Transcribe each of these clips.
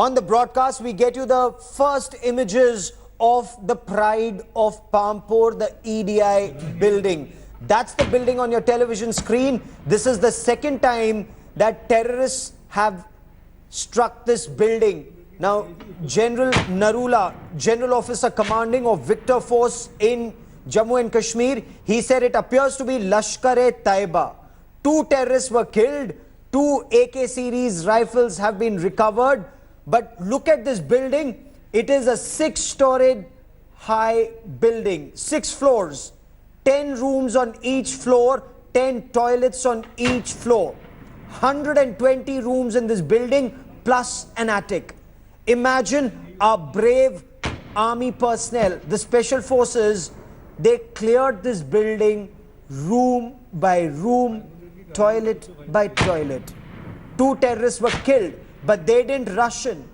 On the broadcast, we get you the first images of the pride of Pampore, the EDI building. That's the building on your television screen. This is the second time that terrorists have struck this building. Now, General Narula, General Officer Commanding of Victor Force in Jammu and Kashmir, he said it appears to be Lashkar-e-Taiba. 2 terrorists were killed, 2 AK series rifles have been recovered. But look at this building. It is a 6-storied high building, 6 floors, 10 rooms on each floor, 10 toilets on each floor, 120 rooms in this building plus an attic. Imagine our brave army personnel, the special forces, they cleared this building room by room, toilet by toilet. 2 terrorists were killed, but they didn't rush in.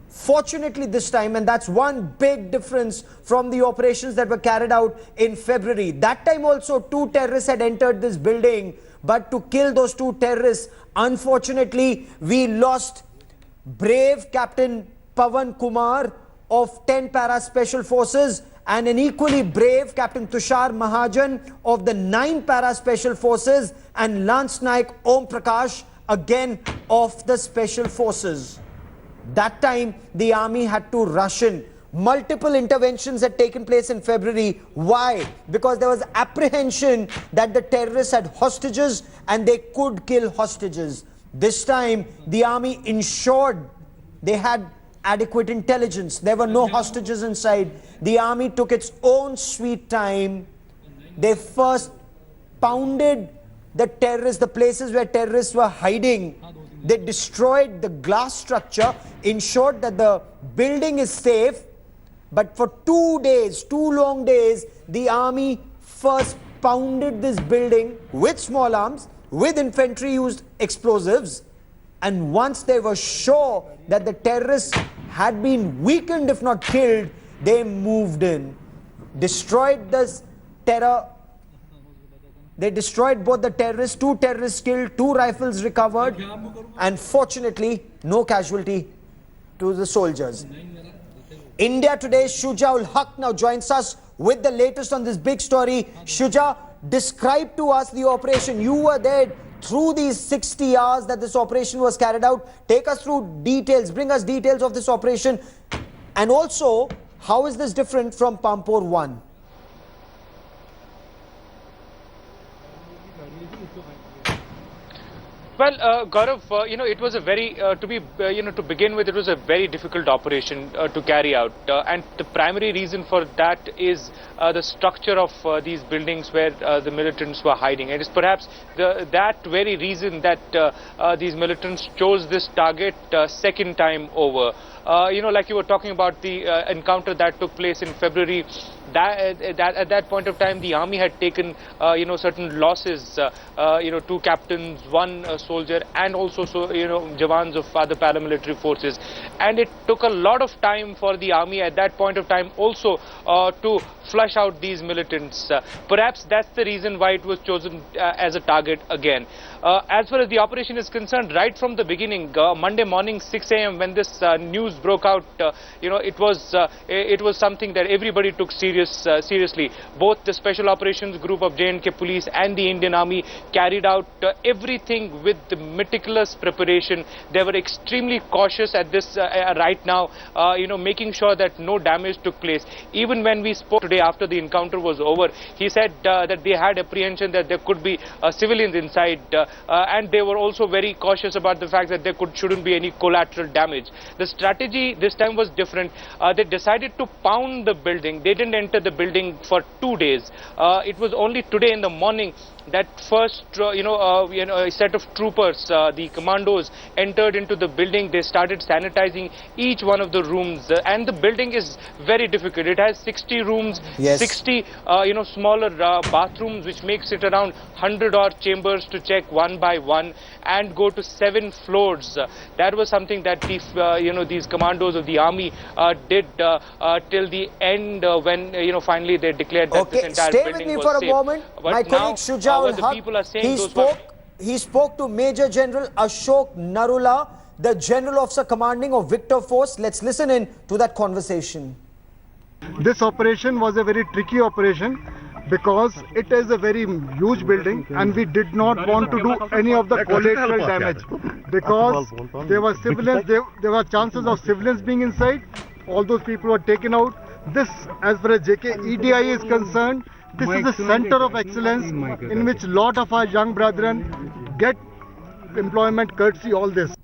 Fortunately this time, and that's one big difference from the operations that were carried out in February. That time also 2 terrorists had entered this building, but to kill those 2 terrorists, unfortunately, we lost brave Captain Pawan Kumar of 10 Para Special Forces and an equally brave Captain Tushar Mahajan of the 9 Para Special Forces and Lance Naik Om Prakash, again of the Special Forces. That time, the army had to rush in. Multiple interventions had taken place in February. Why? Because there was apprehension that the terrorists had hostages and they could kill hostages. This time, the army ensured they had adequate intelligence. There were no hostages inside. The army took its own sweet time. They first pounded the terrorists, the places where terrorists were hiding. They destroyed the glass structure, ensured that the building is safe. But for 2 days, 2 long days, the army first pounded this building with small arms, with infantry-used explosives. And once they were sure that the terrorists had been weakened, if not killed, they moved in, destroyed this terror. They destroyed both the terrorists, 2 terrorists killed, 2 rifles recovered, and fortunately, no casualty to the soldiers. India Today's Shuja ul Haq now joins us with the latest on this big story. Shuja, describe to us the operation. You were there through these 60 hours that this operation was carried out. Take us through details, bring us details of this operation. And also, how is this different from Pampore 1? Well, Gaurav, it was a very, to begin with, it was a very difficult operation to carry out. And the primary reason for that is the structure of these buildings where the militants were hiding. It is perhaps that very reason that these militants chose this target second time over. Like you were talking about the encounter that took place in February, at that point of time, the army had taken, certain losses, 2 captains, 1 soldier, and also, jawans of other paramilitary forces. And it took a lot of time for the army at that point of time also to flush out these militants. Perhaps that's the reason why it was chosen as a target again. As far as the operation is concerned, right from the beginning, Monday morning 6 a.m. when this news broke out, it was something that everybody took seriously. Both the Special Operations Group of J&K Police and the Indian Army carried out everything with the meticulous preparation. They were extremely cautious at this right now, making sure that no damage took place. Even when we spoke today after the encounter was over, he said that they had apprehension that there could be civilians inside, and they were also very cautious about the fact that there shouldn't be any collateral damage. The strategy this time was different. They decided to pound the building. They didn't enter the building for 2 days. It was only today in the morning that first, a set of troopers, the commandos, entered into the building. They started sanitizing each one of the rooms, and the building is very difficult. It has 60 rooms, yes. 60, smaller bathrooms, which makes it around 100-odd chambers to check one by one, and go to 7 floors. That was something that these commandos of the army did till the end, when finally they declared that this entire building was safe. Stay with me for a moment. But my colleague Shuja ul Haq, he spoke to Major General Ashok Narula, the General Officer Commanding of Victor Force. Let's listen in to that conversation. This operation was a very tricky operation because it is a very huge building and we did not want to do any of the collateral damage because there were civilians, there were chances of civilians being inside. All those people were taken out. This, as far as JK EDI is concerned, this is a center of excellence in which lot of our young brethren get employment courtesy all this.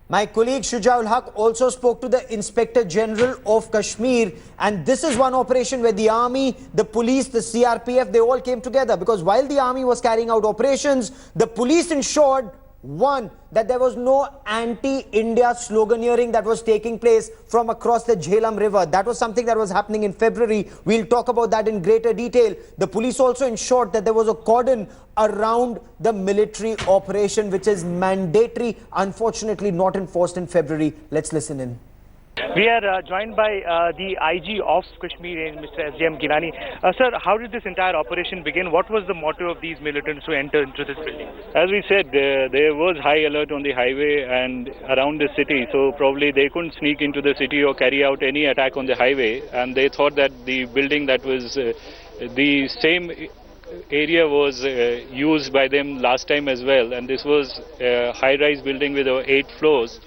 My colleague Shujaul Haq also spoke to the Inspector General of Kashmir, and this is one operation where the army, the police, the CRPF, they all came together, because while the army was carrying out operations, the police ensured, one, that there was no anti-India sloganeering that was taking place from across the Jhelum River. That was something that was happening in February. We'll talk about that in greater detail. The police also ensured that there was a cordon around the military operation, which is mandatory, unfortunately not enforced in February. Let's listen in. We are joined by the IG of Kashmir, Mr. S.J.M. Gilani. Sir, how did this entire operation begin? What was the motto of these militants to enter into this building? As we said, there was high alert on the highway and around the city, so probably they couldn't sneak into the city or carry out any attack on the highway, and they thought that the building that was the same area was used by them last time as well, and this was a high-rise building with 8 floors.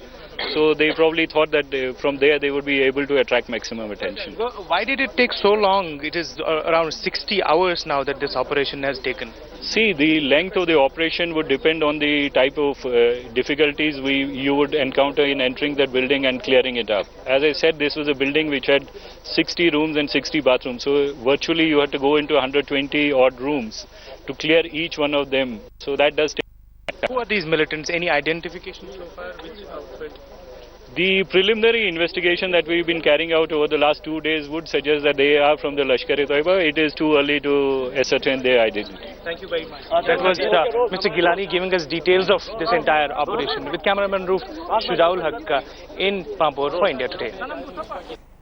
So they probably thought that from there they would be able to attract maximum attention. Why did it take so long? It is around 60 hours now that this operation has taken. See, the length of the operation would depend on the type of difficulties you would encounter in entering that building and clearing it up. As I said, this was a building which had 60 rooms and 60 bathrooms. So virtually you had to go into 120 odd rooms to clear each one of them. So that does take. Who are these militants? Any identification so far? The preliminary investigation that we've been carrying out over the last 2 days would suggest that they are from the Lashkar-e-Toiba. It is too early to ascertain their identity. Thank you very much. That was Mr. Gilani giving us details of this entire operation. With cameraman Roof, Shujaul Haq in Pampore for India Today.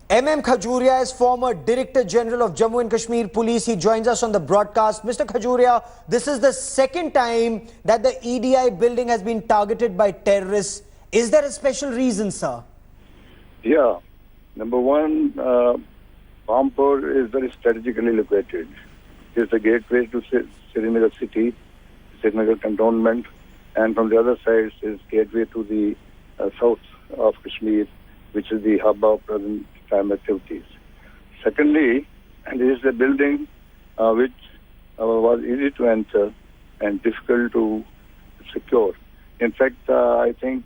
M.M. Khajuria is former Director General of Jammu and Kashmir Police. He joins us on the broadcast. Mr. Khajuria, this is the second time that the EDI building has been targeted by terrorists. Is there a special reason, sir? Yeah. Number one, Pampore is very strategically located. It is the gateway to Srinagar city, Srinagar cantonment, and from the other side is gateway to the south of Kashmir, which is the hub of present time activities. Secondly, this is a building which was easy to enter and difficult to secure. In fact, I think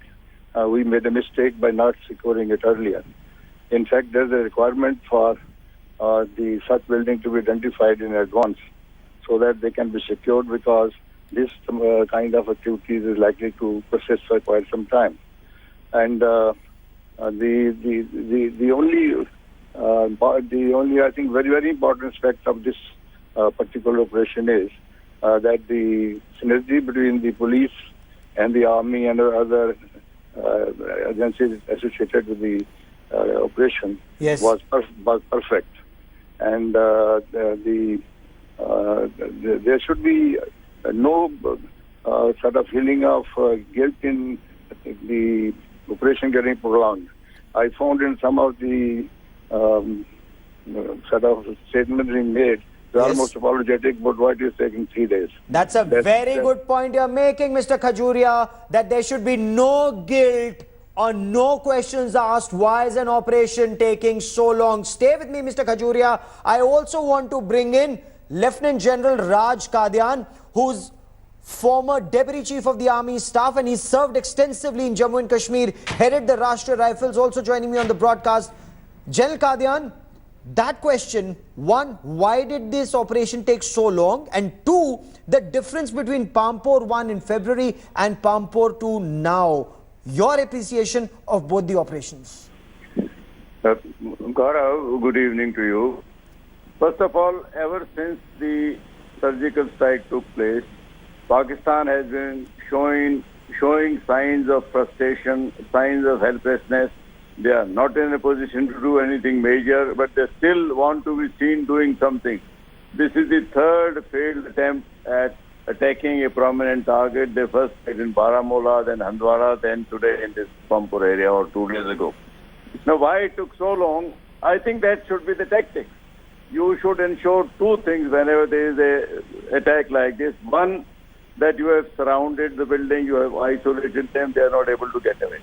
we made a mistake by not securing it earlier. In fact, there's a requirement for the such building to be identified in advance so that they can be secured, because this kind of activities is likely to persist for quite some time. And the only I think very important aspect of this particular operation is that the synergy between the police and the army and other agencies associated with the operation was perfect, and there should be no sort of feeling of guilt in the operation getting prolonged. I found in some of the sort of statements being made, they're almost apologetic, but why it is taking 3 days. That's a very good point you're making, Mr. Khajuria, that there should be no guilt or no questions asked. Why is an operation taking so long? Stay with me, Mr. Khajuria. I also want to bring in Lieutenant General Raj Kadian, who's former Deputy Chief of the Army Staff, and he served extensively in Jammu and Kashmir, headed the Rashtriya Rifles, also joining me on the broadcast. General Kadian, that question, one, why did this operation take so long? And two, the difference between Pampore 1 in February and Pampore 2 now. Your appreciation of both the operations. Gaurav, good evening to you. First of all, ever since the surgical strike took place, Pakistan has been showing signs of frustration, signs of helplessness. They are not in a position to do anything major, but they still want to be seen doing something. This is the third failed attempt at attacking a prominent target. They first hit in Baramulla, then Handwara, then today in this Pampore area or 2 days ago. Now, why it took so long? I think that should be the tactic. You should ensure two things whenever there is a attack like this. One, that you have surrounded the building, you have isolated them, they are not able to get away.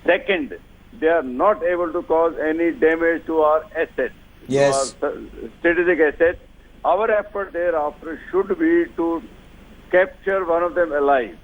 Second, they are not able to cause any damage to our assets, Yes. to our strategic assets. Our effort thereafter should be to capture one of them alive,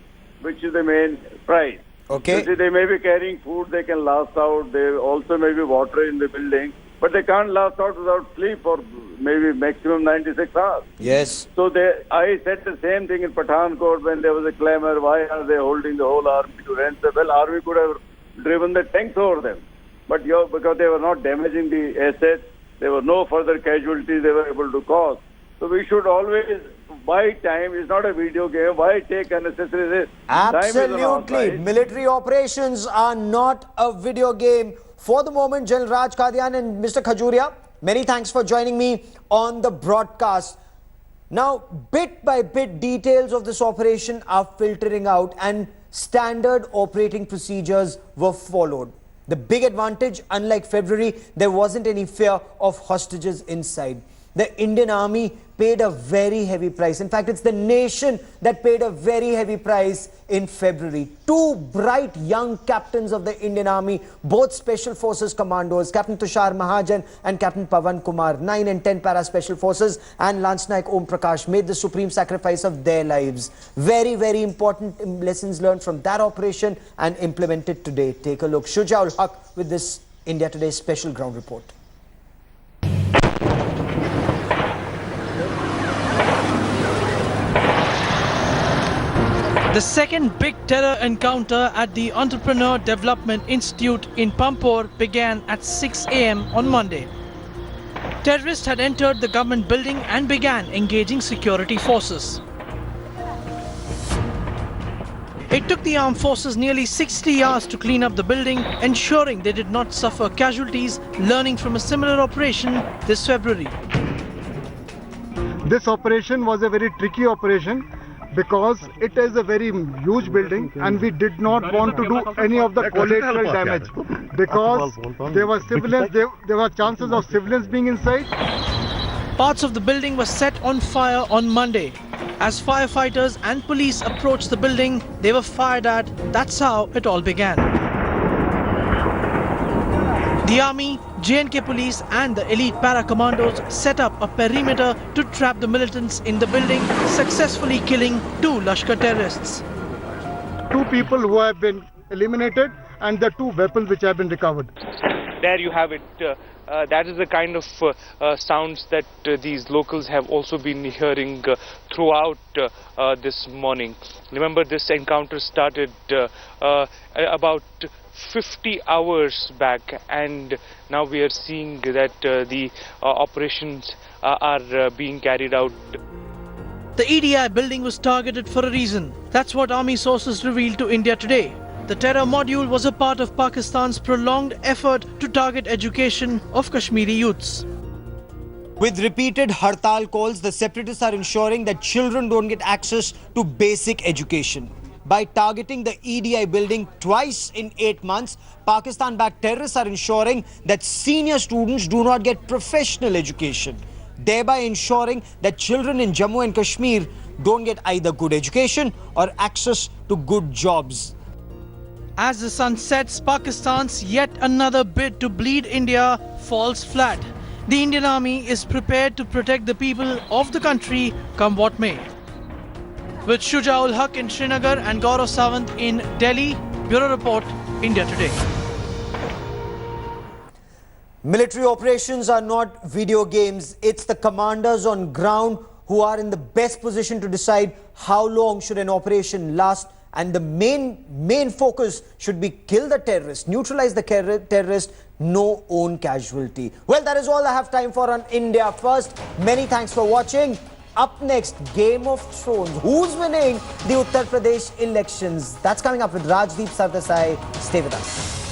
which is the main prize. Okay. You see, they may be carrying food, they can last out, there also may be water in the building, but they can't last out without sleep for maybe maximum 96 hours. Yes. So I said the same thing in Pathankot when there was a clamor, why are they holding the whole army to ransom? Well, army could have driven the tanks over them. But because they were not damaging the assets, there were no further casualties they were able to cause. So we should always buy time. It's not a video game. Why take unnecessary risk? Absolutely. Military operations are not a video game. For the moment, General Raj Kadian and Mr. Khajuria, many thanks for joining me on the broadcast. Now, bit by bit, details of this operation are filtering out and standard operating procedures were followed. The big advantage, unlike February, there wasn't any fear of hostages inside. The Indian Army paid a very heavy price. In fact, it's the nation that paid a very heavy price in February. Two bright young captains of the Indian Army, both Special Forces commandos, Captain Tushar Mahajan and Captain Pawan Kumar, 9 and 10 Para Special Forces, and Lance Naik Om Prakash made the supreme sacrifice of their lives. Very, very important lessons learned from that operation and implemented today. Take a look. Shujaul Haq with this India Today special ground report. The second big terror encounter at the Entrepreneur Development Institute in Pampore began at 6 a.m. on Monday. Terrorists had entered the government building and began engaging security forces. It took the armed forces nearly 60 hours to clean up the building, ensuring they did not suffer casualties, learning from a similar operation this February. This operation was a very tricky operation because it is a very huge building and we did not want to do any of the collateral damage because there were civilians, there were chances of civilians being inside. Parts of the building were set on fire on Monday. As firefighters and police approached the building, they were fired at. That's how it all began. The army, JNK police and the elite para-commandos set up a perimeter to trap the militants in the building, successfully killing 2 Lashkar terrorists. 2 people who have been eliminated and the 2 weapons which have been recovered. There you have it. That is the kind of sounds that these locals have also been hearing throughout this morning. Remember, this encounter started about 50 hours back, and now we are seeing that the operations are being carried out. The EDI building was targeted for a reason. That's what army sources revealed to India Today. The terror module was a part of Pakistan's prolonged effort to target education of Kashmiri youths. With repeated hartal calls, the separatists are ensuring that children don't get access to basic education. By targeting the EDI building twice in 8 months, Pakistan-backed terrorists are ensuring that senior students do not get professional education, thereby ensuring that children in Jammu and Kashmir don't get either good education or access to good jobs. As the sun sets, Pakistan's yet another bid to bleed India falls flat. The Indian Army is prepared to protect the people of the country come what may. With Shujaul Haq in Srinagar and Gaurav Sawant in Delhi, Bureau Report, India Today. Military operations are not video games. It's the commanders on ground who are in the best position to decide how long should an operation last. And the main focus should be kill the terrorist, neutralize the terrorist, no own casualty. Well, that is all I have time for on India First. Many thanks for watching. Up next, Game of Thrones. Who's winning the Uttar Pradesh elections? That's coming up with Rajdeep Sardesai. Stay with us.